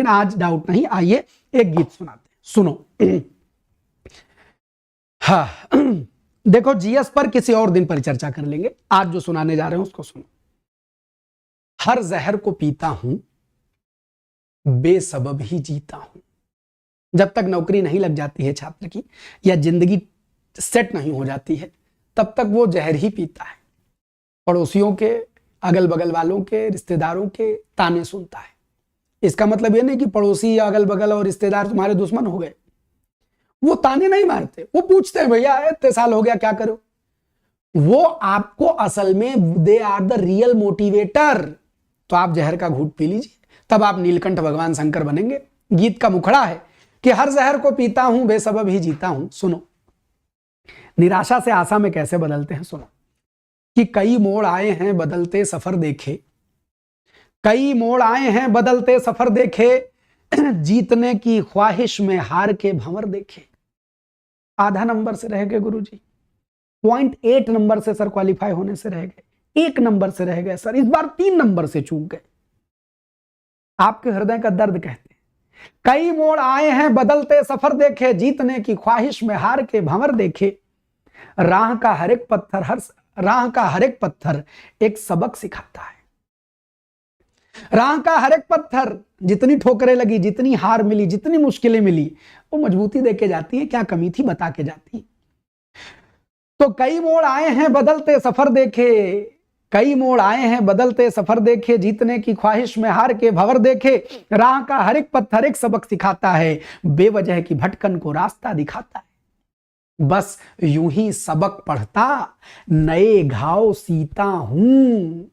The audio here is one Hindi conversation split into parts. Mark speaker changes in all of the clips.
Speaker 1: लेकिन आज डाउट नहीं। आइए एक गीत सुनाते हैं, सुनो। हाँ देखो, जीएस पर किसी और दिन परिचर्चा कर लेंगे, आज जो सुनाने जा रहे हैं उसको सुनो। हर जहर को पीता हूं, बेसबब ही जीता हूं। जब तक नौकरी नहीं लग जाती है छात्र की, या जिंदगी सेट नहीं हो जाती है, तब तक वो जहर ही पीता है। पड़ोसियों के, अगल बगल वालों के, रिश्तेदारों के ताने सुनता है। इसका मतलब ये नहीं कि पड़ोसी या अगल बगल और रिश्तेदार तुम्हारे दुश्मन हो गए। वो ताने नहीं मारते, वो पूछते हैं भैया इतने साल हो गया क्या करो। वो आपको असल में they are the real motivator. तो आप जहर का घूंट पी लीजिए, तब आप नीलकंठ भगवान शंकर बनेंगे। गीत का मुखड़ा है कि हर जहर को पीता हूं, बेसबब ही जीता हूं। सुनो, निराशा से आशा में कैसे बदलते हैं, सुनो। कि कई मोड़ आए हैं बदलते सफर देखे, कई मोड़ आए हैं बदलते सफर देखे, जीतने की ख्वाहिश में हार के भंवर देखे। आधा नंबर से रह गए गुरुजी, 0.8 नंबर से सर क्वालिफाई होने से रह गए, 1 नंबर से रह गए सर, इस बार 3 नंबर से चूक गए। आपके हृदय का दर्द कहते हैं। कई मोड़ आए हैं बदलते सफर देखे, जीतने की ख्वाहिश में हार के भंवर देखे। राह का हर एक पत्थर एक सबक सिखाता है। राह का हर एक पत्थर, जितनी ठोकरें लगी, जितनी हार मिली, जितनी मुश्किलें मिली, वो मजबूती देके जाती है। क्या कमी थी बता के जाती है। तो कई मोड़ आए हैं बदलते सफर देखे, कई मोड़ आए हैं बदलते सफर देखे, जीतने की ख्वाहिश में हार के भंवर देखे। राह का हर एक पत्थर एक सबक सिखाता है, बेवजह की भटकन को रास्ता दिखाता है। बस यूं ही सबक पढ़ता, नए घाव सीता हूं,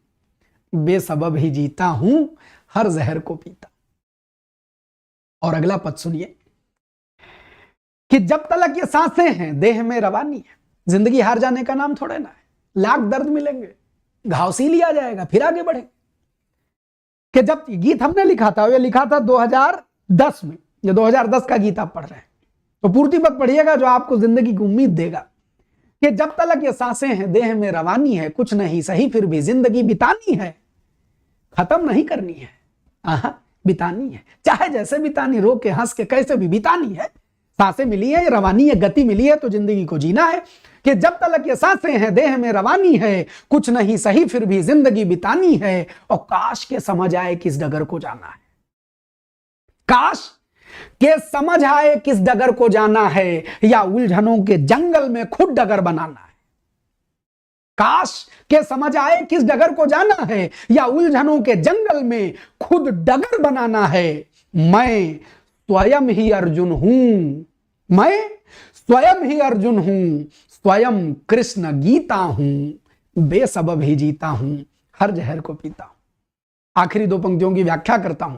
Speaker 1: बेसबब ही जीता हूं, हर जहर को पीता। और अगला पद सुनिए कि जब तलक ये सांसें हैं देह में रवानी है। जिंदगी हार जाने का नाम थोड़े ना है, लाख दर्द मिलेंगे, घाव सी लिया जाएगा, फिर आगे बढ़े। कि जब गीत हमने लिखा था, ये लिखा था 2010 में, ये 2010 का गीत आप पढ़ रहे हैं, तो पूर्ति पद पढ़िएगा जो आपको जिंदगी की उम्मीद देगा। कि जब तलक ये सांसें हैं देह में रवानी है, कुछ नहीं सही फिर भी जिंदगी बितानी है, खत्म नहीं करनी है, बितानी है। चाहे जैसे बितानी, रो के हंस के कैसे भी बितानी है। सांसें मिली है, रवानी है, गति मिली है, तो जिंदगी को जीना है। कि जब तलक ये सांसें हैं देह में रवानी है, कुछ नहीं सही फिर भी जिंदगी बितानी है। और काश के समझ आए किस डगर को जाना है, काश के समझ आए किस डगर को जाना है, या उलझनों के जंगल में खुद डगर बनाना है। काश के समझ आए किस डगर को जाना है, या उलझनों के जंगल में खुद डगर बनाना है। मैं स्वयं ही अर्जुन हूं, मैं स्वयं ही अर्जुन हूं, स्वयं कृष्ण गीता हूं, बेसबब ही जीता हूं, हर जहर को पीता हूं। आखिरी 2 पंक्तियों की व्याख्या करता हूं।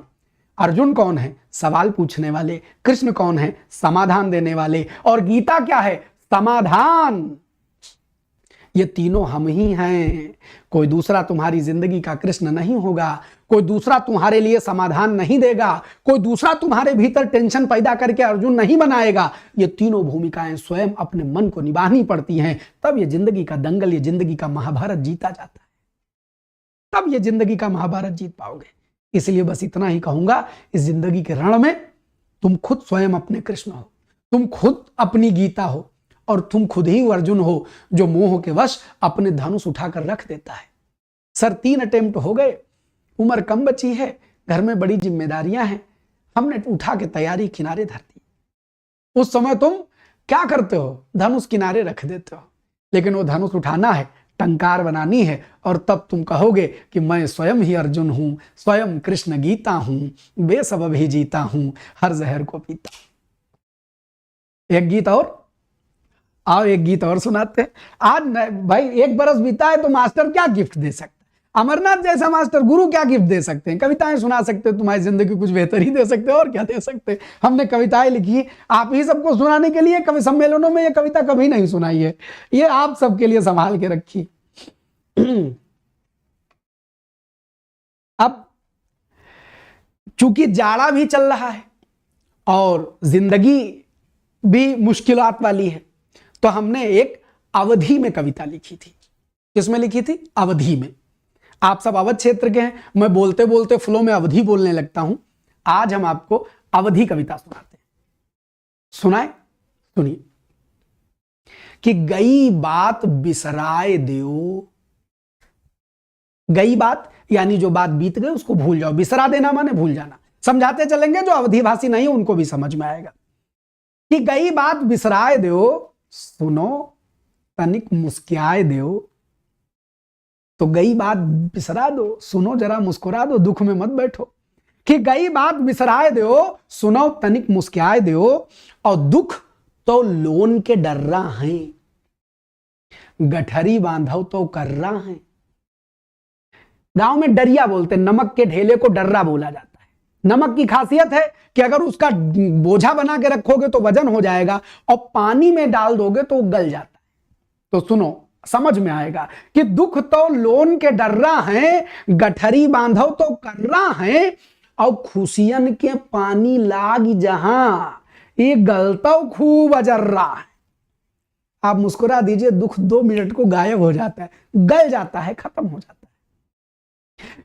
Speaker 1: अर्जुन कौन है? सवाल पूछने वाले। कृष्ण कौन है? समाधान देने वाले। और गीता क्या है? समाधान। ये तीनों हम ही हैं। कोई दूसरा तुम्हारी जिंदगी का कृष्ण नहीं होगा, कोई दूसरा तुम्हारे लिए समाधान नहीं देगा, कोई दूसरा तुम्हारे भीतर टेंशन पैदा करके अर्जुन नहीं बनाएगा। ये तीनों भूमिकाएं स्वयं अपने मन को निभानी पड़ती हैं, तब ये जिंदगी का दंगल, ये जिंदगी का महाभारत जीता जाता है, तब ये जिंदगी का महाभारत जीत पाओगे। इसलिए बस इतना ही कहूंगा, इस जिंदगी के रण में तुम खुद स्वयं अपने कृष्ण हो, तुम खुद अपनी गीता हो, और तुम खुद ही अर्जुन हो जो मोह के वश अपने धनुष उठाकर रख देता है। सर 3 अटेम्प्ट हो गए, उम्र कम बची है, घर में बड़ी जिम्मेदारियां हैं, हमने उठा के तैयारी किनारे धर दी। उस समय तुम क्या करते हो? धनुष किनारे रख देते हो। लेकिन वो धनुष उठाना है, टंकार बनानी है, और तब तुम कहोगे कि मैं स्वयं ही अर्जुन हूं, स्वयं कृष्ण गीता हूं, बेसबब ही जीता हूं, हर जहर को पीता। एक गीत और, आओ एक गीत और सुनाते हैं। आज भाई 1 बरस बीता है तो मास्टर क्या गिफ्ट दे सकते हैं? अमरनाथ जैसा मास्टर गुरु क्या गिफ्ट दे सकते हैं? कविताएं सुना सकते हैं, तुम्हारी जिंदगी कुछ बेहतर ही दे सकते हैं, और क्या दे सकते हैं? हमने कविताएं लिखी आप ही सबको सुनाने के लिए, कवि सम्मेलनों में ये कविता कभी नहीं सुनाई है, ये आप सबके लिए संभाल के रखी। अब चूंकि जाड़ा भी चल रहा है और जिंदगी भी मुश्किलात वाली है, तो हमने एक अवधि में कविता लिखी थी। किसमें लिखी थी? अवधि में। आप सब अवध क्षेत्र के हैं, मैं बोलते बोलते फ्लो में अवधि बोलने लगता हूं। आज हम आपको अवधि कविता सुनाते हैं। सुनाए? सुनिए। कि गई बात बिसराए दियो। गई बात यानी जो बात बीत गई उसको भूल जाओ। बिसरा देना माने भूल जाना। समझाते चलेंगे, जो अवधि भाषी नहीं उनको भी समझ में आएगा। कि गई बात बिसराए दियो, सुनो तनिक मुस्कियाए दियो। तो गई बात बिसरा दो, सुनो जरा मुस्कुरा दो, दुख में मत बैठो। कि गई बात बिसराए दियो, सुनो तनिक मुस्कियाए दियो। और दुख तो लोन के डर्रा हैं, गठरी बांधव तो कर्रा हैं। गांव में डरिया बोलते, नमक के ढेले को डर्रा बोला जाता है। नमक की खासियत है कि अगर उसका बोझा बना के रखोगे तो वजन हो जाएगा, और पानी में डाल दोगे तो गल जाता है। तो सुनो, समझ में आएगा कि दुख तो लोन के डर्रा हैं, गठरी बांधव तो कर्रा हैं। और खुशियन के पानी लाग जहां, ये गलता खूब अजर्रा है। आप मुस्कुरा दीजिए, दुख 2 मिनट को गायब हो जाता है, गल जाता है, खत्म हो जाता है।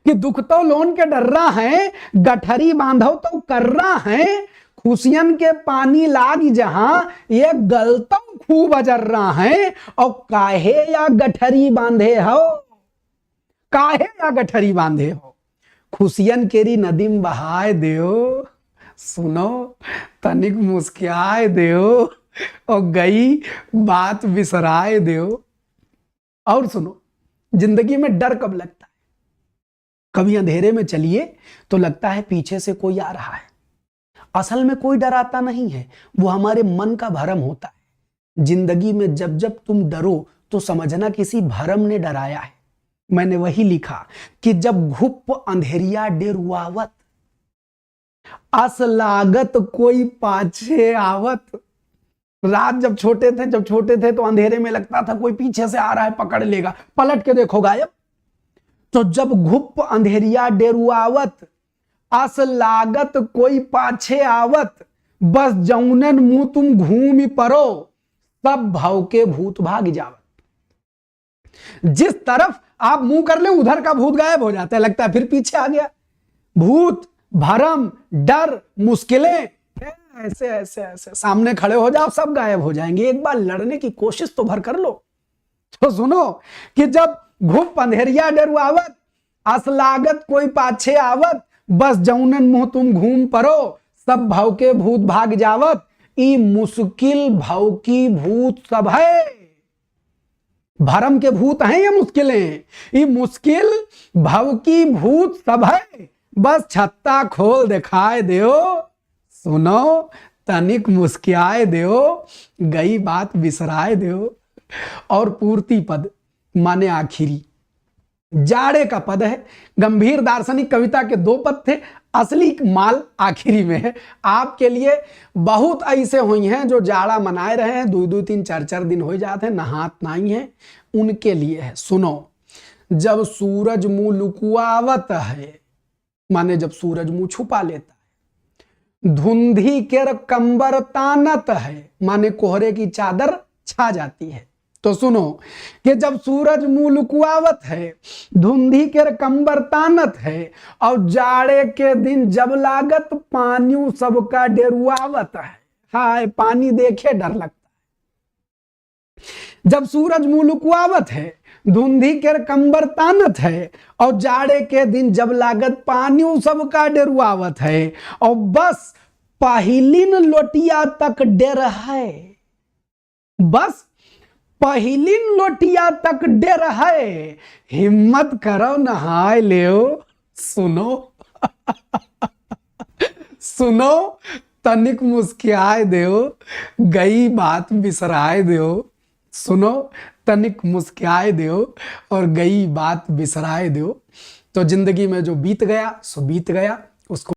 Speaker 1: कि दुख तो लोन के डर्रा है, गठरी बांधव तो कर्रा है। खुशियन के पानी लाग जहां, ये गलता खूब अजर्रा है। और काहे या गठरी बांधे हो, काहे या गठरी बांधे हो। खुशियन केरी नदीम बहाए दियो, सुनो तनिक मुस्कियाए दियो। और गई बात बिसराए दियो। और सुनो, जिंदगी में डर कब लगता है? कभी अंधेरे में चलिए तो लगता है पीछे से कोई आ रहा है। असल में कोई डर आता नहीं है, वो हमारे मन का भरम होता है। जिंदगी में जब जब तुम डरो तो समझना किसी भरम ने डराया है। मैंने वही लिखा कि जब घुप अंधेरिया डेरुआवत, अस लागत कोई पाछे आवत। रात जब छोटे थे तो अंधेरे में लगता था कोई पीछे से आ रहा है, पकड़ लेगा, पलट के देखो गायब। तो जब घुप अंधेरिया डेरुआवत, अस लागत कोई पाछे आवत। बस जौनन मुंह तुम घूम परो, सब भाव के भूत भाग जावत। जिस तरफ आप मुंह कर ले उधर का भूत गायब हो जाता है, लगता है फिर पीछे आ गया। भूत, भरम, डर, मुश्किलें ऐसे ऐसे ऐसे सामने खड़े हो जाओ, सब गायब हो जाएंगे। एक बार लड़ने की कोशिश तो भर कर लो। तो सुनो कि जब घुप अंधेरिया डरुआवत, अस लागत कोई पाछे आवत। बस जौनन मुंह तुम घूम परो, सब भाव के भूत भाग जावत। ई मुश्किल भाव की भूत सब है। भरम के भूत हैं ये मुश्किलें, ये मुश्किल भाव की भूत सब है। बस छत्ता खोल दिखाए दियो, सुनो तनिक मुस्कियाए दियो। गई बात बिसराए दियो। और पूर्ति पद माने आखिरी, जाड़े का पद है। गंभीर दार्शनिक कविता के 2 पद थे, असली माल आखिरी में है। आपके लिए बहुत ऐसे हुई हैं जो जाड़ा मनाए रहे हैं, 2-2, 3, 4 दिन हो जाते हैं, नहात नहीं है, उनके लिए है। सुनो, जब सूरज मुंह लुकुआवत है, माने जब सूरज मुंह छुपा लेता है। धुंधी केर कंबर तानत है, माने कोहरे की चादर छा जाती है। तो सुनो कि जब सूरज मुंह लुकुआवत है, धुंधी के कंबर तानत है। और जाड़े के दिन जब लागत पानी सबका डेरुआवत है। हाय, पानी देखे डर लगता है। जब सूरज मुंह लुकुआवत है, धुंधी के कंबर तानत है। और जाड़े के दिन जब लागत पानी सबका डेरुआवत है। और बस पहिलिन लोटिया तक डेर है, बस पहिलिन लोटिया तक डेर है। हिम्मत करो नहाए लियो, सुनो सुनो तनिक मुस्कियाए दियो। गई बात बिसराए दियो, सुनो तनिक मुस्कियाए दियो। और गई बात बिसराए दियो। तो जिंदगी में जो बीत गया सो बीत गया, उसको